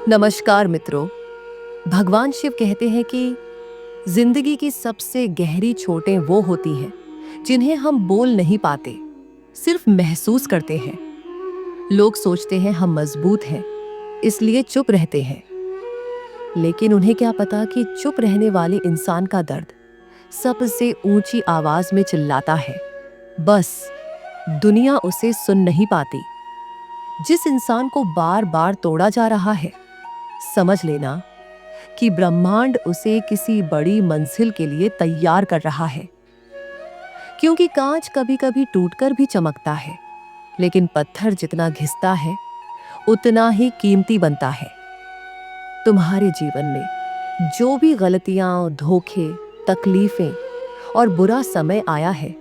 नमस्कार मित्रों। भगवान शिव कहते हैं कि जिंदगी की सबसे गहरी चोटें वो होती हैं जिन्हें हम बोल नहीं पाते, सिर्फ महसूस करते हैं। लोग सोचते हैं हम मजबूत हैं, इसलिए चुप रहते हैं। लेकिन उन्हें क्या पता कि चुप रहने वाले इंसान का दर्द सबसे ऊंची आवाज में चिल्लाता है, बस दुनिया उसे सुन नहीं पाती। जिस इंसान को बार बार तोड़ा जा रहा है, समझ लेना कि ब्रह्मांड उसे किसी बड़ी मंजिल के लिए तैयार कर रहा है। क्योंकि कांच कभी कभी टूटकर भी चमकता है, लेकिन पत्थर जितना घिसता है उतना ही कीमती बनता है। तुम्हारे जीवन में जो भी गलतियां, धोखे, तकलीफें और बुरा समय आया है,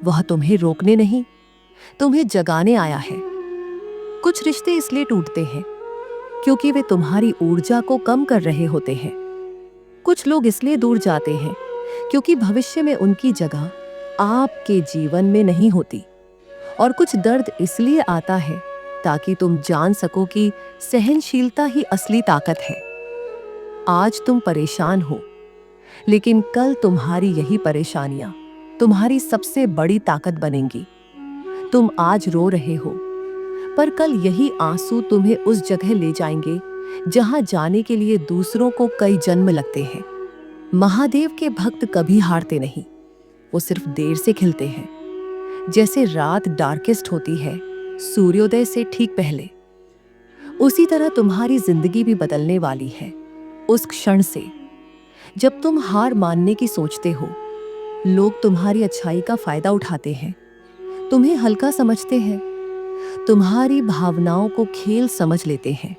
वह तुम्हें रोकने नहीं, तुम्हें जगाने आया है। कुछ रिश्ते इसलिए टूटते हैं क्योंकि वे तुम्हारी ऊर्जा को कम कर रहे होते हैं। कुछ लोग इसलिए दूर जाते हैं क्योंकि भविष्य में उनकी जगह आपके जीवन में नहीं होती। और कुछ दर्द इसलिए आता है ताकि तुम जान सको कि सहनशीलता ही असली ताकत है। आज तुम परेशान हो, लेकिन कल तुम्हारी यही परेशानियां तुम्हारी सबसे बड़ी ताकत बनेंगी। तुम आज रो रहे हो, पर कल यही आंसू तुम्हें उस जगह ले जाएंगे जहां जाने के लिए दूसरों को कई जन्म लगते हैं। महादेव के भक्त कभी हारते नहीं, वो सिर्फ देर से खिलते हैं। जैसे रात डार्केस्ट होती है सूर्योदय से ठीक पहले, उसी तरह तुम्हारी जिंदगी भी बदलने वाली है उस क्षण से जब तुम हार मानने की सोचते हो। लोग तुम्हारी अच्छाई का फायदा उठाते हैं, तुम्हें हल्का समझते हैं, तुम्हारी भावनाओं को खेल समझ लेते हैं।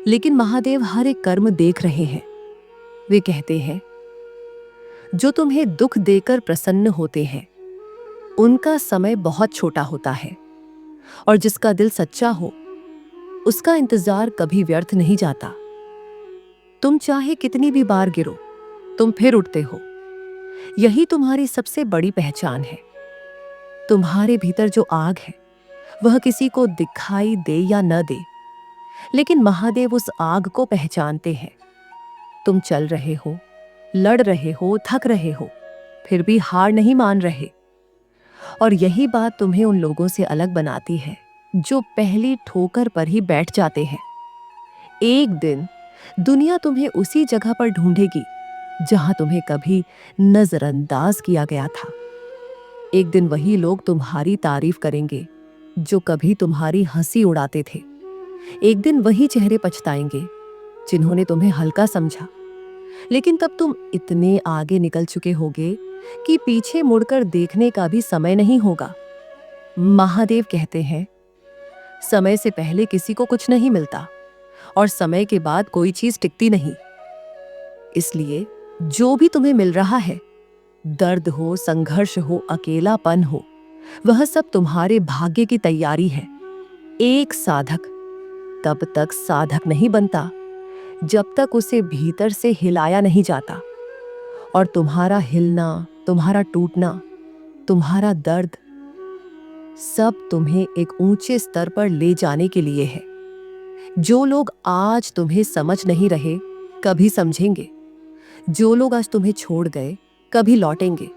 लेकिन महादेव हर एक कर्म देख रहे हैं। वे कहते हैं, जो तुम्हें दुख देकर प्रसन्न होते हैं उनका समय बहुत छोटा होता है, और जिसका दिल सच्चा हो उसका इंतजार कभी व्यर्थ नहीं जाता। तुम चाहे कितनी भी बार गिरो, तुम फिर उठते हो। यही तुम्हारी सबसे बड़ी पहचान है। तुम्हारे भीतर जो आग है वह किसी को दिखाई दे या न दे, लेकिन महादेव उस आग को पहचानते हैं। तुम चल रहे हो, लड़ रहे हो, थक रहे हो, फिर भी हार नहीं मान रहे। और यही बात तुम्हें उन लोगों से अलग बनाती है जो पहली ठोकर पर ही बैठ जाते हैं। एक दिन दुनिया तुम्हें उसी जगह पर ढूंढेगी जहां तुम्हें कभी नजरअंदाज किया गया था। एक दिन वही लोग तुम्हारी तारीफ करेंगे जो कभी तुम्हारी हंसी उड़ाते थे। एक दिन वही चेहरे पछताएंगे जिन्होंने तुम्हें हल्का समझा। लेकिन तब तुम इतने आगे निकल चुके होगे कि पीछे मुड़कर देखने का भी समय नहीं होगा। महादेव कहते हैं, समय से पहले किसी को कुछ नहीं मिलता और समय के बाद कोई चीज टिकती नहीं। इसलिए जो भी तुम्हें मिल रहा है, दर्द हो, संघर्ष हो, अकेलापन हो, वह सब तुम्हारे भाग्य की तैयारी है। एक साधक तब तक साधक नहीं बनता जब तक उसे भीतर से हिलाया नहीं जाता। और तुम्हारा हिलना, तुम्हारा टूटना, तुम्हारा दर्द, सब तुम्हें एक ऊंचे स्तर पर ले जाने के लिए है। जो लोग आज तुम्हें समझ नहीं रहे, कभी समझेंगे। जो लोग आज तुम्हें छोड़ गए, कभी लौटेंगे।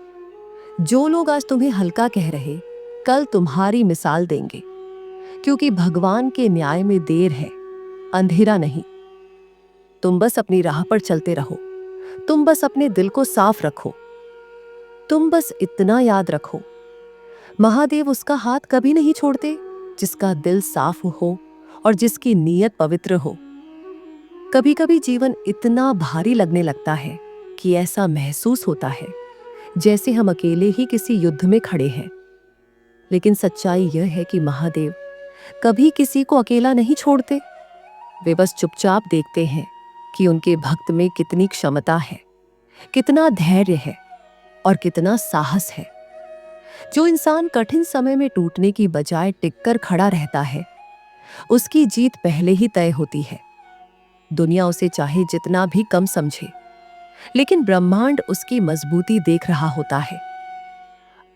जो लोग आज तुम्हें हल्का कह रहे, कल तुम्हारी मिसाल देंगे। क्योंकि भगवान के न्याय में देर है, अंधेरा नहीं। तुम बस अपनी राह पर चलते रहो। तुम बस अपने दिल को साफ रखो। तुम बस इतना याद रखो, महादेव उसका हाथ कभी नहीं छोड़ते जिसका दिल साफ हो और जिसकी नीयत पवित्र हो। कभी कभी जीवन इतना भारी लगने लगता है कि ऐसा महसूस होता है जैसे हम अकेले ही किसी युद्ध में खड़े हैं। लेकिन सच्चाई यह है कि महादेव कभी किसी को अकेला नहीं छोड़ते। वे बस चुपचाप देखते हैं कि उनके भक्त में कितनी क्षमता है, कितना धैर्य है और कितना साहस है। जो इंसान कठिन समय में टूटने की बजाय टिककर खड़ा रहता है, उसकी जीत पहले ही तय होती है। दुनिया उसे चाहे जितना भी कम समझे, लेकिन ब्रह्मांड उसकी मजबूती देख रहा होता है।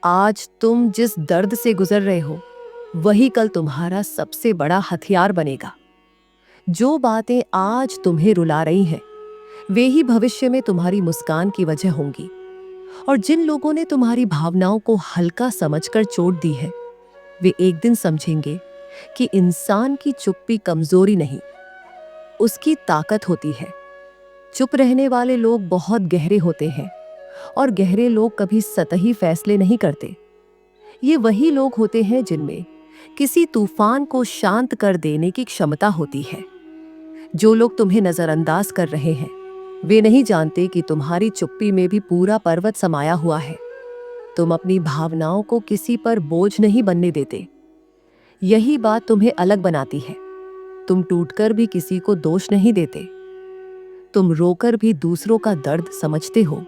आज तुम जिस दर्द से गुजर रहे हो, वही कल तुम्हारा सबसे बड़ा हथियार बनेगा। जो बातें आज तुम्हें रुला रही हैं, वे ही भविष्य में तुम्हारी मुस्कान की वजह होंगी। और जिन लोगों ने तुम्हारी भावनाओं को हल्का समझकर चोट दी है, वे एक दिन समझेंगे कि इंसान की चुप्पी कमजोरी नहीं, उसकी ताकत होती है। चुप रहने वाले लोग बहुत गहरे होते हैं, और गहरे लोग कभी सतही फैसले नहीं करते। ये वही लोग होते हैं जिनमें किसी तूफान को शांत कर देने की क्षमता होती है। जो लोग तुम्हें नजरअंदाज कर रहे हैं, वे नहीं जानते कि तुम्हारी चुप्पी में भी पूरा पर्वत समाया हुआ है। तुम अपनी भावनाओं को किसी पर बोझ नहीं बनने देते। यही बात तुम्हें अलग बनाती है। तुम टूटकर भी किसी को दोष नहीं देते। तुम रोकर भी दूसरों का दर्द समझते हो।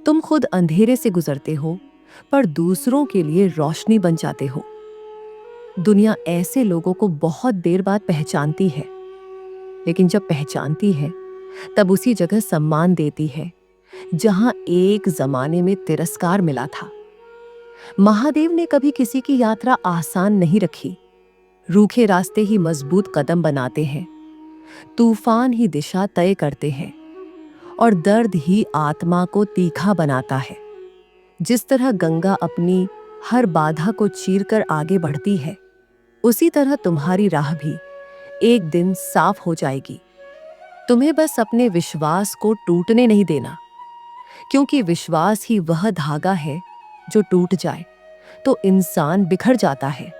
तुम खुद अंधेरे से गुजरते हो, पर दूसरों के लिए रोशनी बन जाते हो। दुनिया ऐसे लोगों को बहुत देर बाद पहचानती है, लेकिन जब पहचानती है तब उसी जगह सम्मान देती है जहां एक जमाने में तिरस्कार मिला था। महादेव ने कभी किसी की यात्रा आसान नहीं रखी। रूखे रास्ते ही मजबूत कदम बनाते हैं, तूफान ही दिशा तय करते हैं, और दर्द ही आत्मा को तीखा बनाता है। जिस तरह गंगा अपनी हर बाधा को चीरकर आगे बढ़ती है, उसी तरह तुम्हारी राह भी एक दिन साफ हो जाएगी। तुम्हें बस अपने विश्वास को टूटने नहीं देना, क्योंकि विश्वास ही वह धागा है जो टूट जाए तो इंसान बिखर जाता है,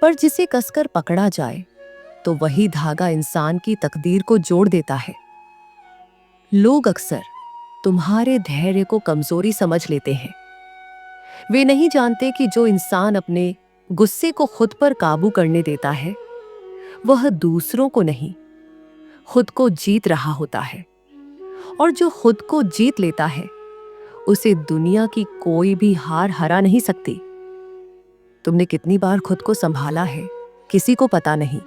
पर जिसे कसकर पकड़ा जाए तो वही धागा इंसान की तकदीर को जोड़ देता है। लोग अक्सर तुम्हारे धैर्य को कमजोरी समझ लेते हैं। वे नहीं जानते कि जो इंसान अपने गुस्से को खुद पर काबू करने देता है, वह दूसरों को नहीं, खुद को जीत रहा होता है। और जो खुद को जीत लेता है, उसे दुनिया की कोई भी हार हरा नहीं सकती। तुमने कितनी बार खुद को संभाला है, किसी को पता नहीं।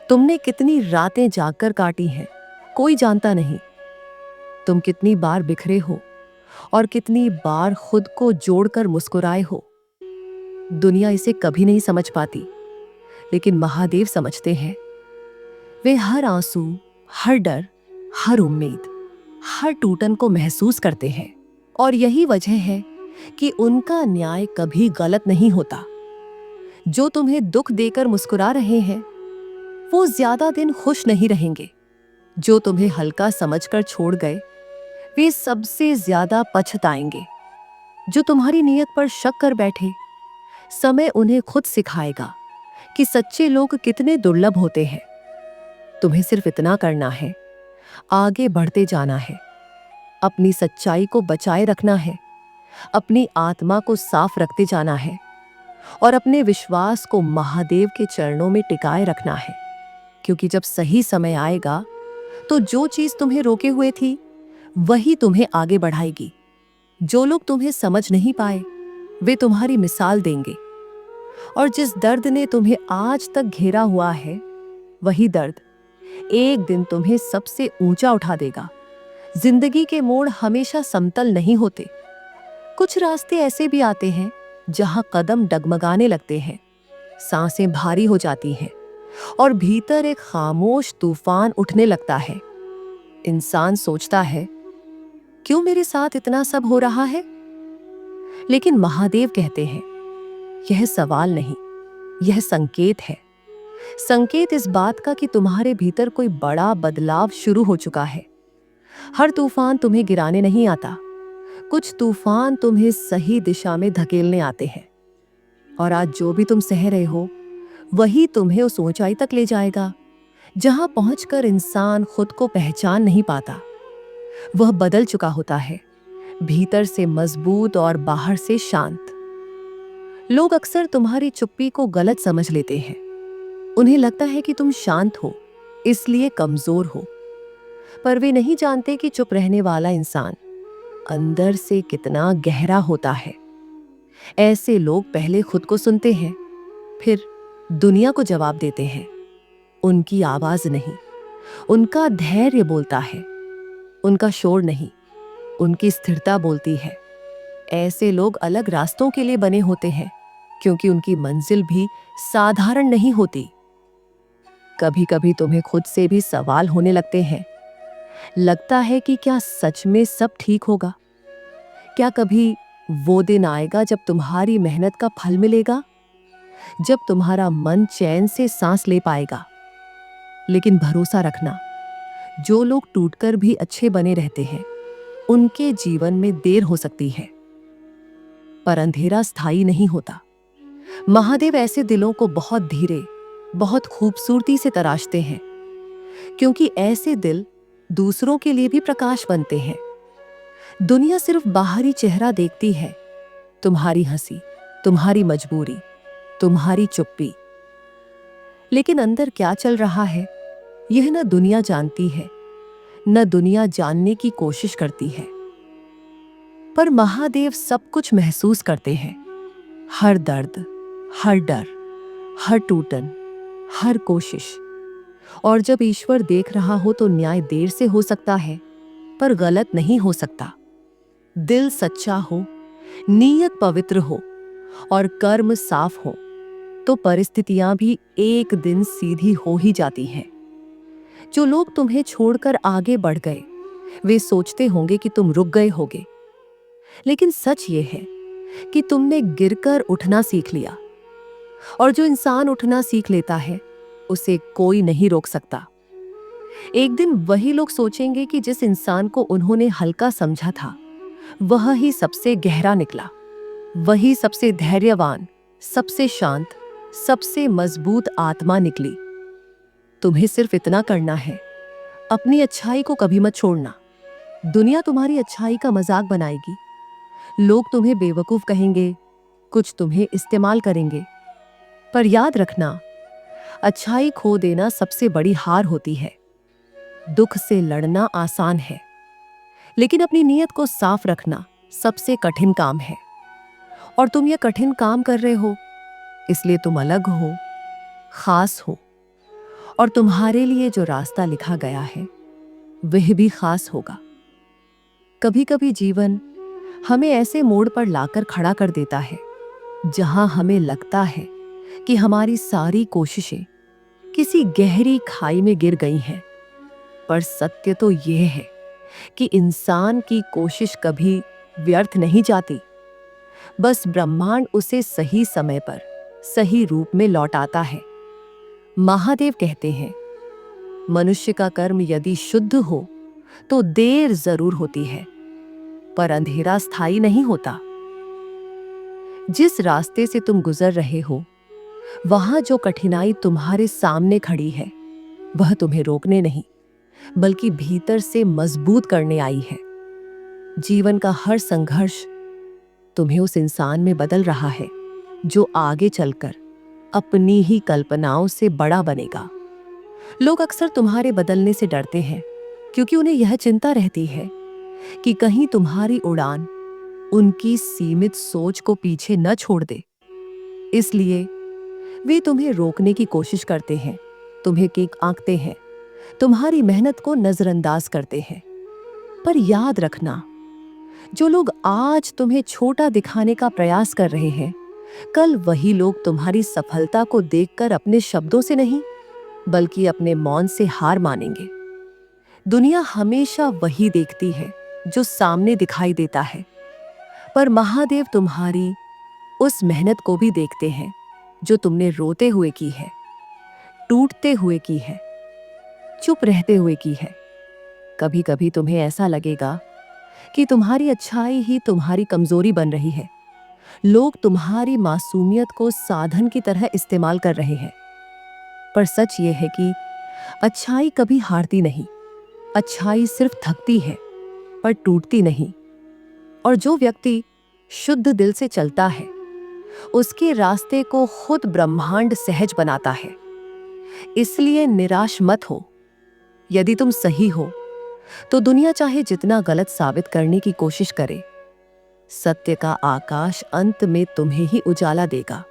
तुमने कितनी रातें जागकर काटी हैं, कोई जानता नहीं। तुम कितनी बार बिखरे हो और कितनी बार खुद को जोड़कर मुस्कुराए हो। दुनिया इसे कभी नहीं समझ पाती, लेकिन महादेव समझते हैं। वे हर आंसू, हर डर, हर उम्मीद, हर टूटन को महसूस करते हैं, और यही वजह है कि उनका न्याय कभी गलत नहीं होता। जो तुम्हें दुख देकर मुस्कुरा रहे हैं, वो ज्यादा दिन खुश नहीं रहेंगे। जो तुम्हें हल्का समझकर छोड़ गए, वे सबसे ज्यादा पछताएंगे। जो तुम्हारी नीयत पर शक कर बैठे, समय उन्हें खुद सिखाएगा कि सच्चे लोग कितने दुर्लभ होते हैं। तुम्हें सिर्फ इतना करना है, आगे बढ़ते जाना है, अपनी सच्चाई को बचाए रखना है, अपनी आत्मा को साफ रखते जाना है, और अपने विश्वास को महादेव के चरणों में टिकाए रखना है। क्योंकि जब सही समय आएगा, तो जो चीज तुम्हें रोके हुए थी, वही तुम्हें आगे बढ़ाएगी। जो लोग तुम्हें समझ नहीं पाए, वे तुम्हारी मिसाल देंगे। और जिस दर्द ने तुम्हें आज तक घेरा हुआ है, वही दर्द एक दिन तुम्हें सबसे ऊंचा उठा देगा। जिंदगी के मोड़ हमेशा समतल नहीं होते। कुछ रास्ते ऐसे भी आते हैं जहां कदम डगमगाने लगते हैं, सांसें भारी हो जाती हैं, और भीतर एक खामोश तूफान उठने लगता है। इंसान सोचता है, क्यों मेरे साथ इतना सब हो रहा है? लेकिन महादेव कहते हैं, यह सवाल नहीं, यह संकेत है। संकेत इस बात का कि तुम्हारे भीतर कोई बड़ा बदलाव शुरू हो चुका है। हर तूफान तुम्हें गिराने नहीं आता, कुछ तूफान तुम्हें सही दिशा में धकेलने आते हैं। और आज जो भी तुम सह रहे हो, वही तुम्हें उस ऊंचाई तक ले जाएगा जहां पहुंचकर इंसान खुद को पहचान नहीं पाता। वह बदल चुका होता है, भीतर से मजबूत और बाहर से शांत। लोग अक्सर तुम्हारी चुप्पी को गलत समझ लेते हैं। उन्हें लगता है कि तुम शांत हो, इसलिए कमजोर हो। पर वे नहीं जानते कि चुप रहने वाला इंसान अंदर से कितना गहरा होता है। ऐसे लोग पहले खुद को सुनते हैं, फिर दुनिया को जवाब देते हैं। उनकी आवाज नहीं, उनका धैर्य बोलता है। उनका शोर नहीं, उनकी स्थिरता बोलती है। ऐसे लोग अलग रास्तों के लिए बने होते हैं, क्योंकि उनकी मंजिल भी साधारण नहीं होती। कभी कभी तुम्हें खुद से भी सवाल होने लगते हैं। लगता है कि क्या सच में सब ठीक होगा? क्या कभी वो दिन आएगा जब तुम्हारी मेहनत का फल मिलेगा, जब तुम्हारा मन चैन से सांस ले पाएगा? लेकिन भरोसा रखना, जो लोग टूटकर भी अच्छे बने रहते हैं, उनके जीवन में देर हो सकती है, पर अंधेरा स्थायी नहीं होता। महादेव ऐसे दिलों को बहुत धीरे, बहुत खूबसूरती से तराशते हैं, क्योंकि ऐसे दिल दूसरों के लिए भी प्रकाश बनते हैं। दुनिया सिर्फ बाहरी चेहरा देखती है, तुम्हारी हंसी, तुम्हारी मजबूरी, तुम्हारी चुप्पी। लेकिन अंदर क्या चल रहा है, यह न दुनिया जानती है, न दुनिया जानने की कोशिश करती है। पर महादेव सब कुछ महसूस करते हैं, हर दर्द, हर डर, हर टूटन, हर कोशिश। और जब ईश्वर देख रहा हो तो न्याय देर से हो सकता है, पर गलत नहीं हो सकता। दिल सच्चा हो, नीयत पवित्र हो और कर्म साफ हो, तो परिस्थितियां भी एक दिन सीधी हो ही जाती हैं। जो लोग तुम्हें छोड़कर आगे बढ़ गए, वे सोचते होंगे कि तुम रुक गए होगे, लेकिन सच ये है कि तुमने गिरकर उठना सीख लिया। और जो इंसान उठना सीख लेता है, उसे कोई नहीं रोक सकता। एक दिन वही लोग सोचेंगे कि जिस इंसान को उन्होंने हल्का समझा था, वह ही सबसे गहरा निकला, वही सबसे धैर्यवान, सबसे शांत, सबसे मजबूत आत्मा निकली। तुम्हें सिर्फ इतना करना है, अपनी अच्छाई को कभी मत छोड़ना। दुनिया तुम्हारी अच्छाई का मजाक बनाएगी, लोग तुम्हें बेवकूफ कहेंगे, कुछ तुम्हें इस्तेमाल करेंगे, पर याद रखना, अच्छाई खो देना सबसे बड़ी हार होती है। दुख से लड़ना आसान है, लेकिन अपनी नीयत को साफ रखना सबसे कठिन काम है। और तुम ये कठिन काम कर रहे हो, इसलिए तुम अलग हो, खास हो, और तुम्हारे लिए जो रास्ता लिखा गया है, वह भी खास होगा। कभी कभी जीवन हमें ऐसे मोड़ पर लाकर खड़ा कर देता है, जहां हमें लगता है कि हमारी सारी कोशिशें किसी गहरी खाई में गिर गई हैं। पर सत्य तो यह है कि इंसान की कोशिश कभी व्यर्थ नहीं जाती, बस ब्रह्मांड उसे सही समय पर सही रूप में लौटाता है। महादेव कहते हैं, मनुष्य का कर्म यदि शुद्ध हो तो देर जरूर होती है, पर अंधेरा स्थायी नहीं होता। जिस रास्ते से तुम गुजर रहे हो, वहां जो कठिनाई तुम्हारे सामने खड़ी है, वह तुम्हें रोकने नहीं, बल्कि भीतर से मजबूत करने आई है। जीवन का हर संघर्ष तुम्हें उस इंसान में बदल रहा है, जो आगे चलकर अपनी ही कल्पनाओं से बड़ा बनेगा। लोग अक्सर तुम्हारे बदलने से डरते हैं, क्योंकि उन्हें यह चिंता रहती है कि कहीं तुम्हारी उड़ान उनकी सीमित सोच को पीछे न छोड़ दे। इसलिए वे तुम्हें रोकने की कोशिश करते हैं, तुम्हें केक आंकते हैं, तुम्हारी मेहनत को नजरअंदाज करते हैं। पर याद रखना, जो लोग आज तुम्हें छोटा दिखाने का प्रयास कर रहे हैं, कल वही लोग तुम्हारी सफलता को देखकर अपने शब्दों से नहीं, बल्कि अपने मौन से हार मानेंगे। दुनिया हमेशा वही देखती है जो सामने दिखाई देता है, पर महादेव तुम्हारी उस मेहनत को भी देखते हैं जो तुमने रोते हुए की है, टूटते हुए की है, चुप रहते हुए की है। कभी कभी तुम्हें ऐसा लगेगा कि तुम्हारी अच्छाई ही तुम्हारी कमजोरी बन रही है। लोग तुम्हारी मासूमियत को साधन की तरह इस्तेमाल कर रहे हैं, पर सच ये है कि अच्छाई कभी हारती नहीं। अच्छाई सिर्फ थकती है, पर टूटती नहीं। और जो व्यक्ति शुद्ध दिल से चलता है, उसके रास्ते को खुद ब्रह्मांड सहज बनाता है। इसलिए निराश मत हो। यदि तुम सही हो, तो दुनिया चाहे जितना गलत साबित करने की कोशिश करे, सत्य का आकाश अंत में तुम्हें ही उजाला देगा।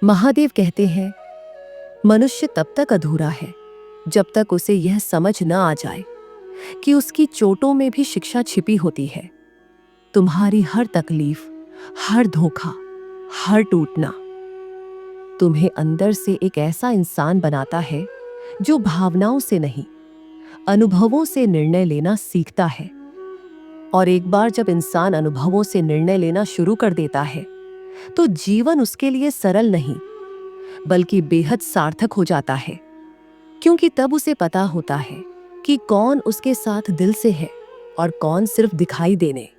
महादेव कहते हैं, मनुष्य तब तक अधूरा है जब तक उसे यह समझ न आ जाए कि उसकी चोटों में भी शिक्षा छिपी होती है। तुम्हारी हर तकलीफ, हर धोखा, हर टूटना तुम्हें अंदर से एक ऐसा इंसान बनाता है जो भावनाओं से नहीं, अनुभवों से निर्णय लेना सीखता है। और एक बार जब इंसान अनुभवों से निर्णय लेना शुरू कर देता है, तो जीवन उसके लिए सरल नहीं, बल्कि बेहद सार्थक हो जाता है। क्योंकि तब उसे पता होता है कि कौन उसके साथ दिल से है और कौन सिर्फ दिखाई देने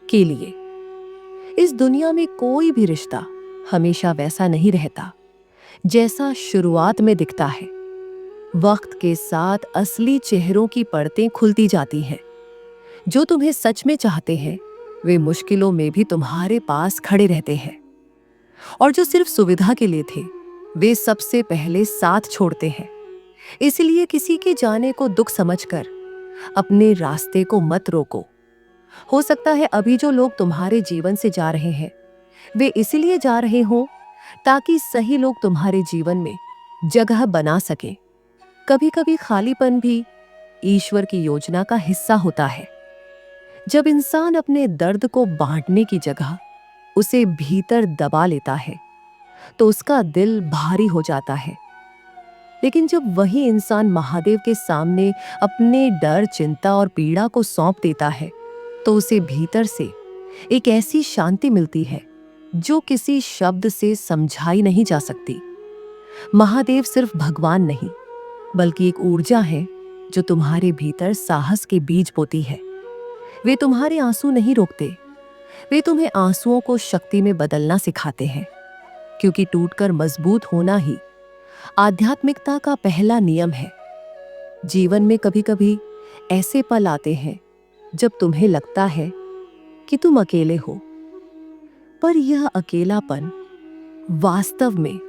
के लिए। इस दुनिया में कोई भी रिश्ता हमेशा वैसा नहीं रहता जैसा शुरुआत में दिखता है। वक्त के साथ असली चेहरों की परतें खुलती जाती हैं। जो तुम्हें सच में चाहते हैं, वे मुश्किलों में भी तुम्हारे पास खड़े रहते हैं। और जो सिर्फ सुविधा के लिए थे, वे सबसे पहले साथ छोड़ते हैं। इसलिए किसी के जाने को दुख समझकर अपने रास्ते को मत रोको। हो सकता है अभी जो लोग तुम्हारे जीवन से जा रहे हैं, वे इसलिए जा रहे हों ताकि सही लोग तुम्हारे जीवन में जगह बना सकें। कभी कभी खालीपन भी ईश्वर की योजना का हिस्सा होता है। जब इंसान अपने दर्द को बांटने की जगह उसे भीतर दबा लेता है, तो उसका दिल भारी हो जाता है। लेकिन जब वही इंसान महादेव के सामने अपने डर, चिंता और पीड़ा को सौंप देता है, तो उसे भीतर से एक ऐसी शांति मिलती है जो किसी शब्द से समझाई नहीं जा सकती। महादेव सिर्फ भगवान नहीं, बल्कि एक ऊर्जा है जो तुम्हारे भीतर साहस के बीज बोती है। वे तुम्हारे आंसू नहीं रोकते, वे तुम्हें आंसुओं को शक्ति में बदलना सिखाते हैं। क्योंकि टूटकर मजबूत होना ही आध्यात्मिकता का पहला नियम है। जीवन में कभी कभी ऐसे पल आते हैं जब तुम्हें लगता है कि तुम अकेले हो, पर यह अकेलापन वास्तव में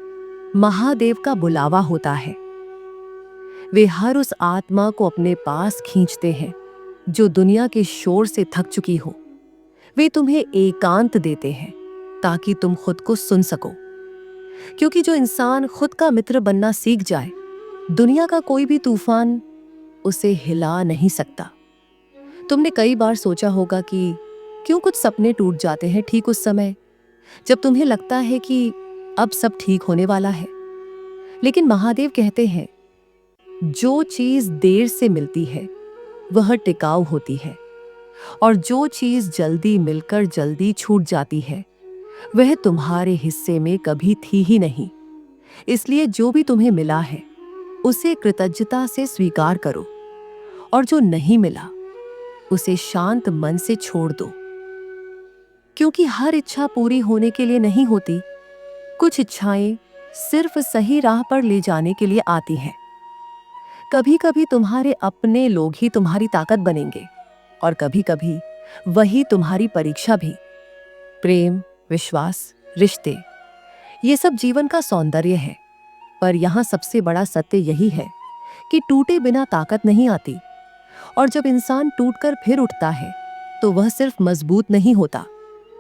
महादेव का बुलावा होता है। वे हर उस आत्मा को अपने पास खींचते हैं जो दुनिया के शोर से थक चुकी हो। वे तुम्हें एकांत देते हैं ताकि तुम खुद को सुन सको। क्योंकि जो इंसान खुद का मित्र बनना सीख जाए, दुनिया का कोई भी तूफान उसे हिला नहीं सकता। तुमने कई बार सोचा होगा कि क्यों कुछ सपने टूट जाते हैं ठीक उस समय जब तुम्हें लगता है कि अब सब ठीक होने वाला है। लेकिन महादेव कहते हैं, जो चीज देर से मिलती है वह टिकाऊ होती है, और जो चीज जल्दी मिलकर जल्दी छूट जाती है वह तुम्हारे हिस्से में कभी थी ही नहीं। इसलिए जो भी तुम्हें मिला है उसे कृतज्ञता से स्वीकार करो, और जो नहीं मिला उसे शांत मन से छोड़ दो। क्योंकि हर इच्छा पूरी होने के लिए नहीं होती, कुछ इच्छाएं सिर्फ सही राह पर ले जाने के लिए आती हैं। कभी कभी तुम्हारे अपने लोग ही तुम्हारी ताकत बनेंगे, और कभी कभी वही तुम्हारी परीक्षा भी। प्रेम, विश्वास, रिश्ते, ये सब जीवन का सौंदर्य है। पर यहाँ सबसे बड़ा सत्य यही है कि टूटे बिना ताकत नहीं आती। और जब इंसान टूटकर फिर उठता है, तो वह सिर्फ मजबूत नहीं होता,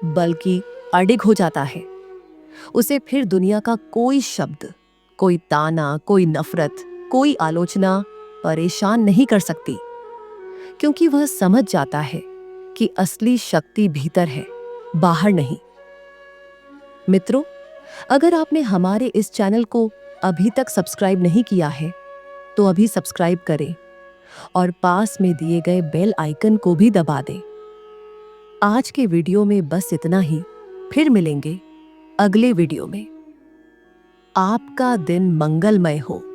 बल्कि अडिग हो जाता है। उसे फिर दुनिया का कोई शब्द, कोई ताना, कोई नफरत, कोई आलोचना परेशान नहीं कर सकती। क्योंकि वह समझ जाता है कि असली शक्ति भीतर है, बाहर नहीं। मित्रों, अगर आपने हमारे इस चैनल को अभी तक सब्सक्राइब नहीं किया है, तो अभी सब्सक्राइब करें और पास में दिए गए बेल आइकन को भी दबा दें। आज के वीडियो में बस इतना ही। फिर मिलेंगे अगले वीडियो में। आपका दिन मंगलमय हो।